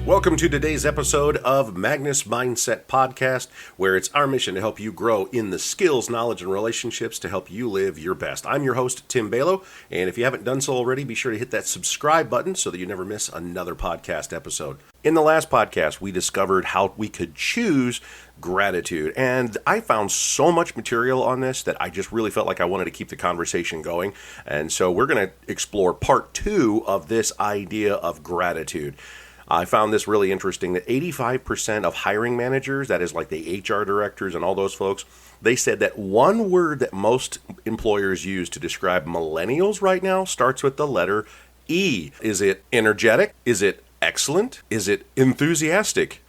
Welcome to today's episode of Magnus Mindset Podcast, where it's our mission to help you grow in the skills, knowledge, and relationships to help you live your best. I'm your host, Tim Balow, and if you haven't done so already, be sure to hit that subscribe button so that you never miss another podcast episode. In the last podcast, we discovered how we could choose gratitude, and I found so much material on this that I just really felt like I wanted to keep the conversation going, and so we're going to explore part 2 of this idea of gratitude. I found this really interesting that 85% of hiring managers, that is like the HR directors and all those folks, they said that one word that most employers use to describe millennials right now starts with the letter E. Is it energetic? Is it excellent? Is it enthusiastic?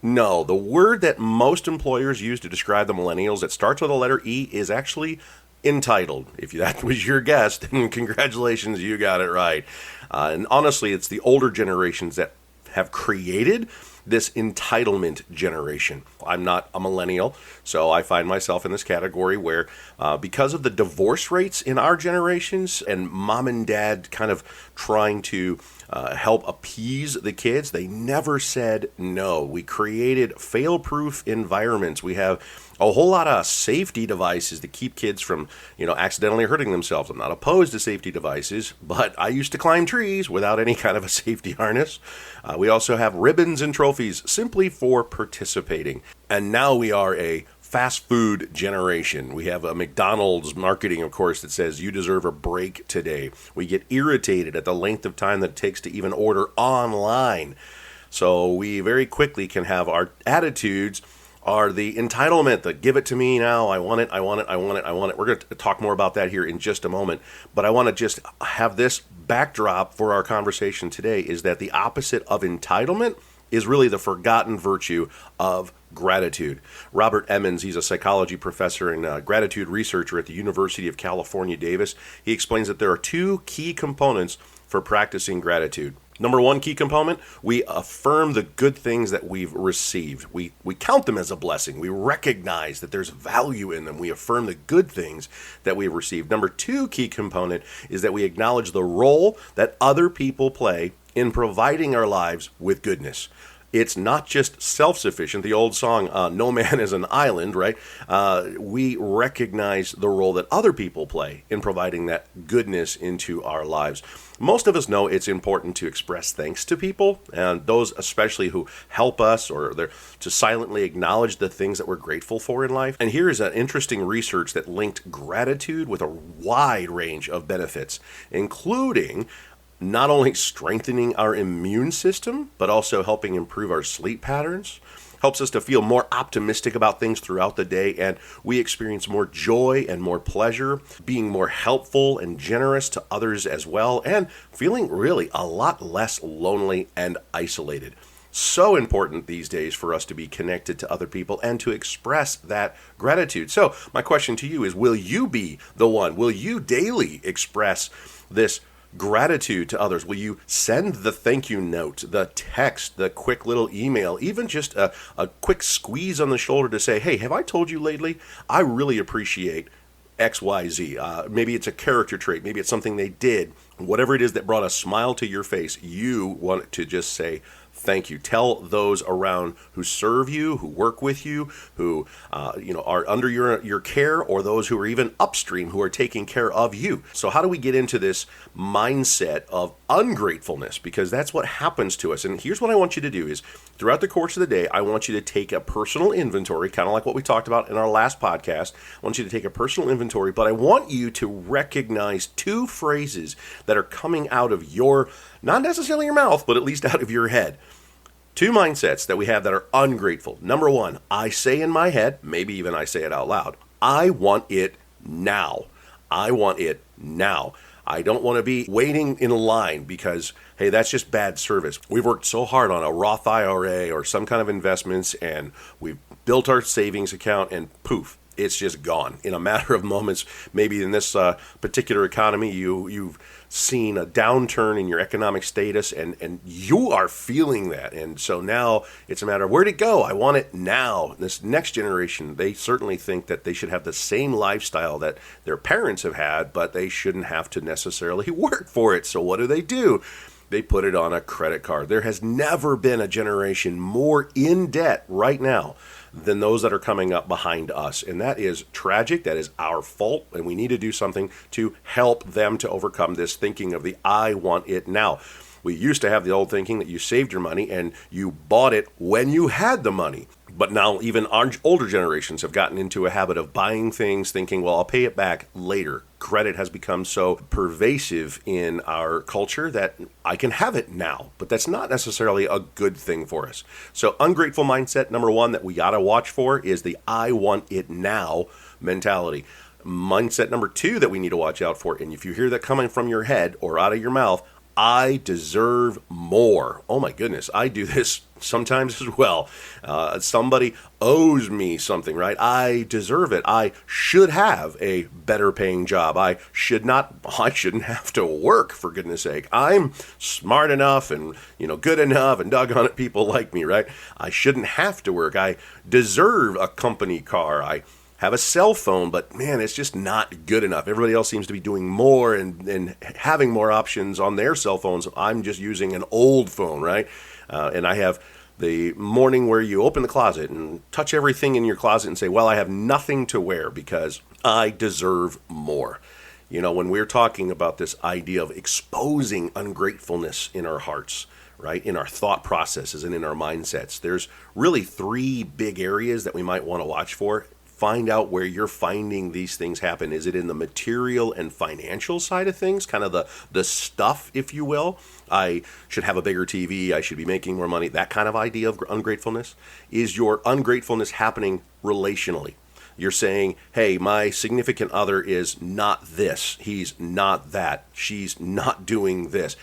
No, the word that most employers use to describe the millennials that starts with the letter E is actually entitled. If that was your guess, then congratulations, you got it right. And honestly, it's the older generations that have created this entitlement generation. I'm not a millennial, so I find myself in this category where because of the divorce rates in our generations and mom and dad kind of trying to help appease the kids, they never said no. We created fail-proof environments. We have a whole lot of safety devices to keep kids from, accidentally hurting themselves. I'm not opposed to safety devices, but I used to climb trees without any kind of a safety harness. We also have ribbons and trophies simply for participating. And now we are a fast food generation. We have a McDonald's marketing, of course, that says you deserve a break today. We get irritated at the length of time that it takes to even order online. So we very quickly can have our attitudes are the entitlement, the give it to me now, I want it, I want it, I want it, I want it. We're going to talk more about that here in just a moment. But I want to just have this backdrop for our conversation today is that the opposite of entitlement is really the forgotten virtue of gratitude. Robert Emmons, he's a psychology professor and gratitude researcher at the University of California, Davis. He explains that there are 2 key components for practicing gratitude. Number 1 key component, we affirm the good things that we've received. We count them as a blessing. We recognize that there's value in them. We affirm the good things that we've received. Number 2 key component is that we acknowledge the role that other people play in providing our lives with goodness. It's not just self-sufficient. The old song, No Man is an Island, right? We recognize the role that other people play in providing that goodness into our lives. Most of us know it's important to express thanks to people, and those especially who help us or to silently acknowledge the things that we're grateful for in life. And here is an interesting research that linked gratitude with a wide range of benefits, including not only strengthening our immune system, but also helping improve our sleep patterns, helps us to feel more optimistic about things throughout the day, and we experience more joy and more pleasure, being more helpful and generous to others as well, and feeling really a lot less lonely and isolated. So important these days for us to be connected to other people and to express that gratitude. So my question to you is, will you be the one? Will you daily express this gratitude to others? Will you send the thank you note, the text, the quick little email, even just a quick squeeze on the shoulder to say, hey, have I told you lately? I really appreciate XYZ. Maybe it's a character trait. Maybe it's something they did. Whatever it is that brought a smile to your face, you want to just say, thank you. Tell those around who serve you, who work with you, who are under your care, or those who are even upstream who are taking care of you. So how do we get into this mindset of ungratefulness? Because that's what happens to us. And here's what I want you to do is throughout the course of the day, I want you to take a personal inventory, kind of like what we talked about in our last podcast. I want you to take a personal inventory, but I want you to recognize 2 phrases that are coming out of your, not necessarily your mouth, but at least out of your head. 2 mindsets that we have that are ungrateful. Number 1, I say in my head, maybe even I say it out loud, I want it now. I want it now. I don't want to be waiting in line because, hey, that's just bad service. We've worked so hard on a Roth IRA or some kind of investments, and we've built our savings account, and poof, it's just gone in a matter of moments. Maybe in this particular economy, you've seen a downturn in your economic status, and you are feeling that. And so now it's a matter of, where'd it go? I want it now. This next generation, they certainly think that they should have the same lifestyle that their parents have had, but they shouldn't have to necessarily work for it. So what do? They put it on a credit card. There has never been a generation more in debt right now than those that are coming up behind us. And that is tragic. That is our fault. And we need to do something to help them to overcome this thinking of the I want it now. We used to have the old thinking that you saved your money and you bought it when you had the money. But now even our older generations have gotten into a habit of buying things thinking, well, I'll pay it back later. Credit has become so pervasive in our culture that I can have it now. But that's not necessarily a good thing for us. So ungrateful mindset, number one, that we got to watch for is the I want it now mentality. Mindset number two that we need to watch out for, and if you hear that coming from your head or out of your mouth, I deserve more. Oh my goodness, I do this sometimes as well. Somebody owes me something, right? I deserve it. I should have a better paying job. I shouldn't have to work, for goodness sake. I'm smart enough and, good enough, and doggone it, people like me, right? I shouldn't have to work. I deserve a company car. I have a cell phone, but man, it's just not good enough. Everybody else seems to be doing more and having more options on their cell phones. I'm just using an old phone, right? And I have the morning where you open the closet and touch everything in your closet and say, well, I have nothing to wear because I deserve more. When we're talking about this idea of exposing ungratefulness in our hearts, right, in our thought processes and in our mindsets, there's really three big areas that we might want to watch for. Find out where you're finding these things happen. Is it in the material and financial side of things, kind of the stuff, if you will? I should have a bigger TV, I should be making more money, that kind of idea of ungratefulness? Is your ungratefulness happening relationally? You're saying, hey, my significant other is not this. He's not that. She's not doing this.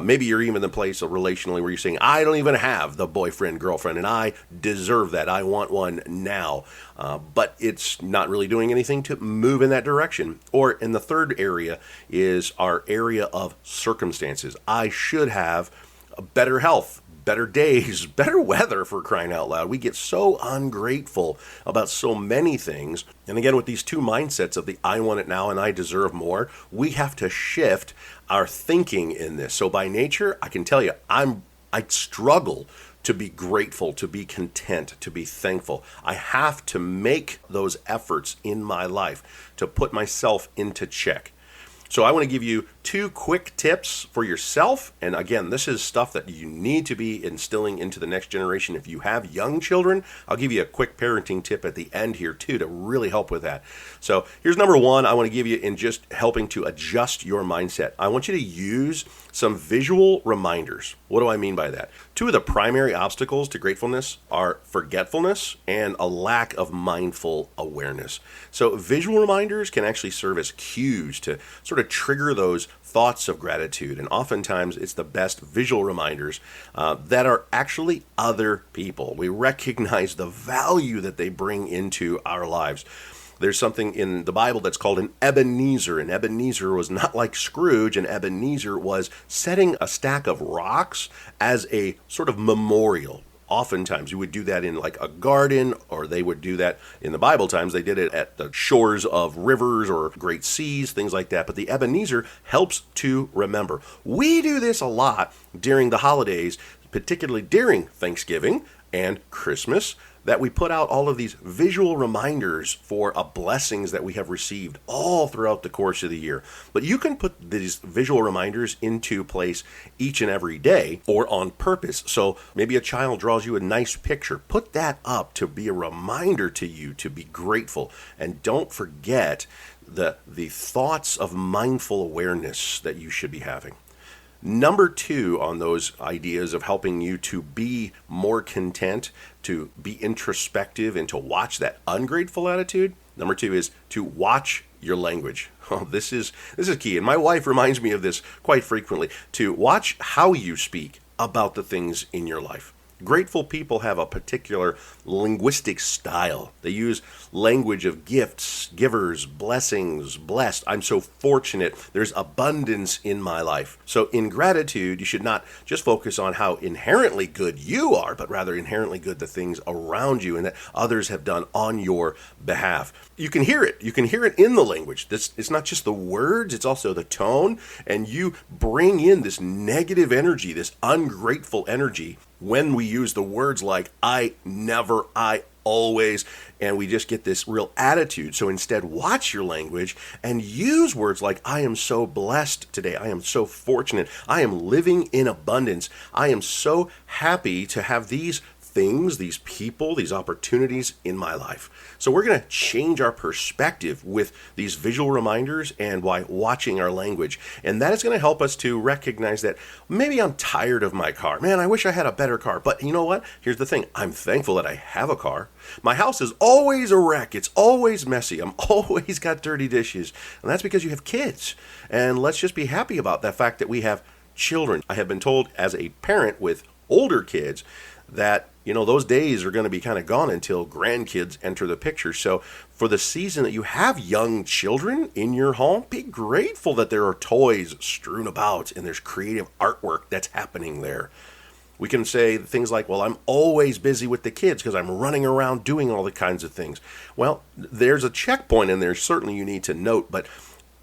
Maybe you're even in the place of relationally where you're saying, I don't even have the boyfriend, girlfriend, and I deserve that. I want one now. But it's not really doing anything to move in that direction. Or in the third area is our area of circumstances. I should have better health, better days, better weather, for crying out loud. We get so ungrateful about so many things. And again, with these two mindsets of the I want it now and I deserve more, we have to shift our thinking in this. So by nature, I can tell you, I struggle to be grateful, to be content, to be thankful. I have to make those efforts in my life to put myself into check. So I want to give you 2 quick tips for yourself. And again, this is stuff that you need to be instilling into the next generation. If you have young children, I'll give you a quick parenting tip at the end here too to really help with that. So here's number 1 I want to give you in just helping to adjust your mindset. I want you to use some visual reminders. What do I mean by that? 2 of the primary obstacles to gratefulness are forgetfulness and a lack of mindful awareness. So visual reminders can actually serve as cues to sort of trigger those thoughts of gratitude. And oftentimes it's the best visual reminders that are actually other people. We recognize the value that they bring into our lives. There's something in the Bible that's called an Ebenezer. And Ebenezer was not like Scrooge. And Ebenezer was setting a stack of rocks as a sort of memorial. Oftentimes you would do that in like a garden, or they would do that in the Bible times. They did it at the shores of rivers or great seas, things like that. But the Ebenezer helps to remember. We do this a lot during the holidays, particularly during Thanksgiving and Christmas, that we put out all of these visual reminders for blessings that we have received all throughout the course of the year. But you can put these visual reminders into place each and every day or on purpose. So maybe a child draws you a nice picture. Put that up to be a reminder to you to be grateful. And don't forget the thoughts of mindful awareness that you should be having. Number 2 on those ideas of helping you to be more content, to be introspective, and to watch that ungrateful attitude. Number 2 is to watch your language. Oh, this is key. And my wife reminds me of this quite frequently, to watch how you speak about the things in your life. Grateful people have a particular linguistic style. They use language of gifts, givers, blessings, blessed. I'm so fortunate. There's abundance in my life. So in gratitude, you should not just focus on how inherently good you are, but rather inherently good the things around you and that others have done on your behalf. You can hear it. You can hear it in the language. It's not just the words, it's also the tone. And you bring in this negative energy, this ungrateful energy, when we use the words like I never, I always, and we just get this real attitude. So instead, watch your language and use words like I am so blessed today. I am so fortunate. I am living in abundance. I am so happy to have these things, these people, these opportunities in my life. So we're going to change our perspective with these visual reminders and by watching our language. And that is going to help us to recognize that maybe I'm tired of my car. Man, I wish I had a better car. But you know what? Here's the thing. I'm thankful that I have a car. My house is always a wreck. It's always messy. I'm always got dirty dishes. And that's because you have kids. And let's just be happy about the fact that we have children. I have been told as a parent with older kids that those days are going to be kind of gone until grandkids enter the picture. So for the season that you have young children in your home, be grateful that there are toys strewn about and there's creative artwork that's happening there. We can say things like, well, I'm always busy with the kids because I'm running around doing all the kinds of things. Well, there's a checkpoint in there certainly you need to note, but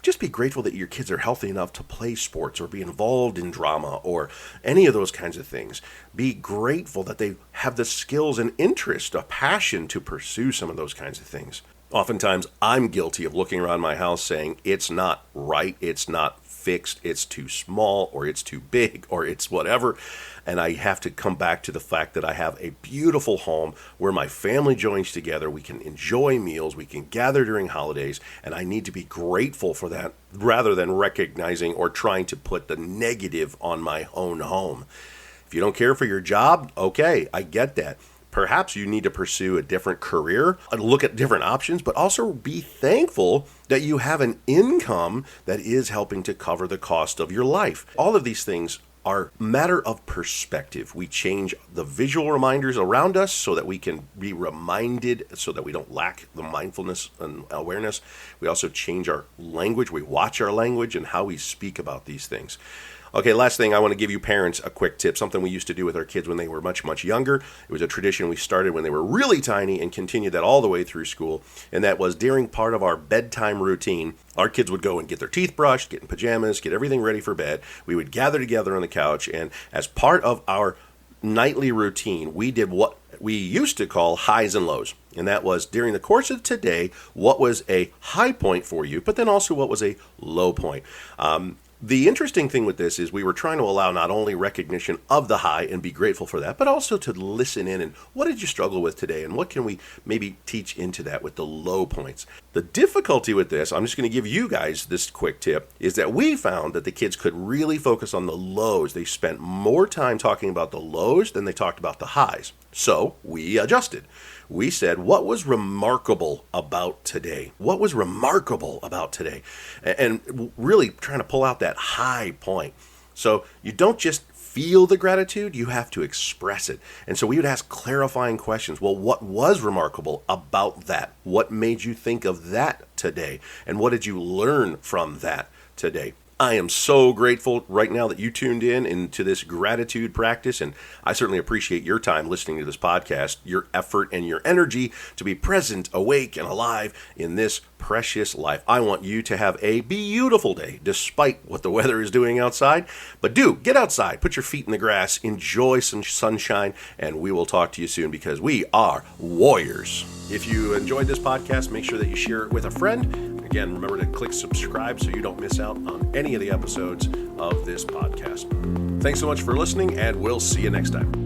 just be grateful that your kids are healthy enough to play sports or be involved in drama or any of those kinds of things. Be grateful that they have the skills and interest, a passion to pursue some of those kinds of things. Oftentimes, I'm guilty of looking around my house saying, it's not right, it's not fixed, it's too small, or it's too big, or it's whatever. And I have to come back to the fact that I have a beautiful home where my family joins together. We can enjoy meals, we can gather during holidays, and I need to be grateful for that rather than recognizing or trying to put the negative on my own home. If you don't care for your job, okay, I get that. Perhaps you need to pursue a different career, look at different options, but also be thankful that you have an income that is helping to cover the cost of your life. All of these things are a matter of perspective. We change the visual reminders around us so that we can be reminded so that we don't lack the mindfulness and awareness. We also change our language. We watch our language and how we speak about these things. Okay, last thing, I want to give you parents a quick tip, something we used to do with our kids when they were much, much younger. It was a tradition we started when they were really tiny and continued that all the way through school, and that was during part of our bedtime routine, our kids would go and get their teeth brushed, get in pajamas, get everything ready for bed. We would gather together on the couch, and as part of our nightly routine, we did what we used to call highs and lows. And that was during the course of today, what was a high point for you, but then also what was a low point. The interesting thing with this is we were trying to allow not only recognition of the high and be grateful for that, but also to listen in and what did you struggle with today and what can we maybe teach into that with the low points. The difficulty with this, I'm just going to give you guys this quick tip, is that we found that the kids could really focus on the lows. They spent more time talking about the lows than they talked about the highs. So we adjusted. We said, what was remarkable about today? What was remarkable about today? And really trying to pull out that high point. So you don't just feel the gratitude, you have to express it. And so we would ask clarifying questions. Well, what was remarkable about that? What made you think of that today? And what did you learn from that today? I am so grateful right now that you tuned in into this gratitude practice, and I certainly appreciate your time listening to this podcast, your effort and your energy to be present, awake, and alive in this precious life. I want you to have a beautiful day, despite what the weather is doing outside. But do get outside, put your feet in the grass, enjoy some sunshine, and we will talk to you soon because we are warriors. If you enjoyed this podcast, make sure that you share it with a friend. Again, remember to click subscribe so you don't miss out on any of the episodes of this podcast. Thanks so much for listening, and we'll see you next time.